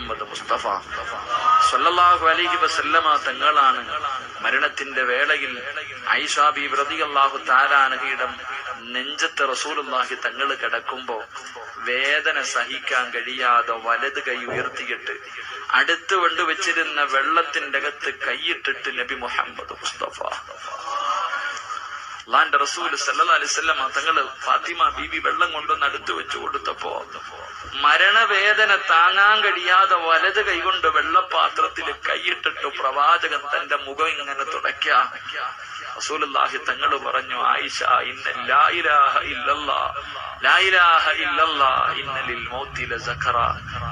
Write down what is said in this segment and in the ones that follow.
മുഹമ്മദ് മുസ്തഫ സ്വല്ലല്ലാഹു അലൈഹി വസല്ലമ തങ്ങളാണ് മരണത്തിന്റെ വേളയിൽ ആയിഷ ബീവി റളിയല്ലാഹു തആല അൻഹയുടെ നെഞ്ചത്ത് റസൂലുള്ളാഹി തങ്ങൾ കിടക്കുമ്പോ വേദന സഹിക്കാൻ കഴിയാതെ വലത് കൈ ഉയർത്തിയിട്ട് അടുത്ത് കൊണ്ടുവച്ചിരുന്ന വെള്ളത്തിന്റെ അകത്ത് കൈയിട്ടിട്ട് നബി മുഹമ്മദ് മുസ്തഫ അല്ലാഹുവിന്റെ റസൂൽ സല്ലല്ലാഹു അലൈഹി വസല്ലം തങ്ങള് ഫാത്തിമ ബീബി വെള്ളം കൊണ്ടുവന്ന് അടുത്ത് വെച്ചു കൊടുത്തപ്പോ മരണവേദന താങ്ങാൻ കഴിയാതെ വലത് കൈകൊണ്ട് വെള്ളപാത്രത്തിൽ കൈയിട്ടിട്ടു പ്രവാചകൻ തന്റെ മുഖം ഇങ്ങനെ തുടയ്ക്ക. റസൂലുള്ളാഹി തങ്ങള് പറഞ്ഞു, ആയിഷ ഇന്ന ലാ ഇലാഹ ഇല്ലല്ലാഹ് ലാ ഇലാഹ ഇല്ലല്ലാഹ് ഇന്ന ലിൽ മൗതി ലസഖറ.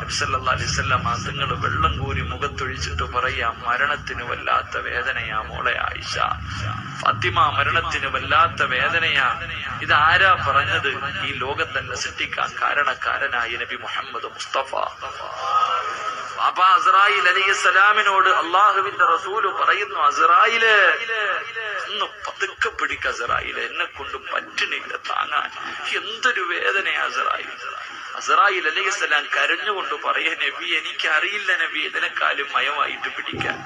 നബി സല്ലല്ലാഹു അലൈഹി വസല്ലം തങ്ങള് വെള്ളം കോരി മുഖത്തൊഴിച്ചിട്ട് പറയാ, മരണത്തിന് വല്ലാത്ത വേദനയാ മോളെ ആയിഷ, ഫാത്തിമ മരണത്തിന് വല്ലാത്ത വേദനയാ. ഇതാരാ പറഞ്ഞത്? ഈ ലോകം തന്നെ സൃഷ്ടിക്കാൻ കാരണക്കാരനായ നബി മുഹമ്മദ് മുസ്തഫ. അപ്പൊ അസ്റായിൽ അലൈഹിസ്സലാമിനോട് അള്ളാഹുവിന്റെ റസൂല് പറയുന്നു, അസ്റായില് ഒന്ന് പതുക്കെ പിടിക്ക അസ്റായില്, എന്നെ കൊണ്ട് പറ്റണില്ല താങ്ങാൻ, എന്തൊരു വേദനയാ അസ്റായിൽ. അസ്റായിൽ അലൈഹിസ്സലാം കരഞ്ഞുകൊണ്ട് പറയാ, നബി എനിക്കറിയില്ല നബി ഇതിനെക്കാളും മയമായിട്ട് പിടിക്കാൻ.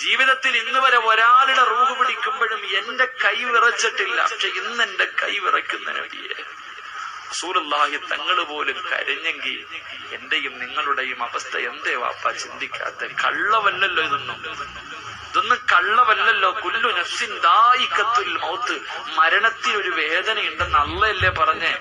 ജീവിതത്തിൽ ഇന്ന് വരെ ഒരാളുടെ റൂഹ് പിടിക്കുമ്പോഴും എന്റെ കൈ വിറച്ചിട്ടില്ല, പക്ഷെ ഇന്ന് എന്റെ കൈ വിറയ്ക്കുന്ന നബിയെ. റസൂലുള്ളാഹി തങ്ങൾ പോലും കരഞ്ഞെങ്കിൽ എന്റെയും നിങ്ങളുടെയും അവസ്ഥ എന്തേ വാപ്പ ചിന്തിക്കാത്ത? കള്ളവല്ലല്ലോ ഇതൊന്നും കള്ളവല്ലല്ലോ. കുല്ലു നഫ്സിൻ ദായിഖത്തുൽ മൗത്ത്, മരണത്തിനൊരു വേദനയുണ്ടെന്ന് അള്ളയല്ലേ പറഞ്ഞേ.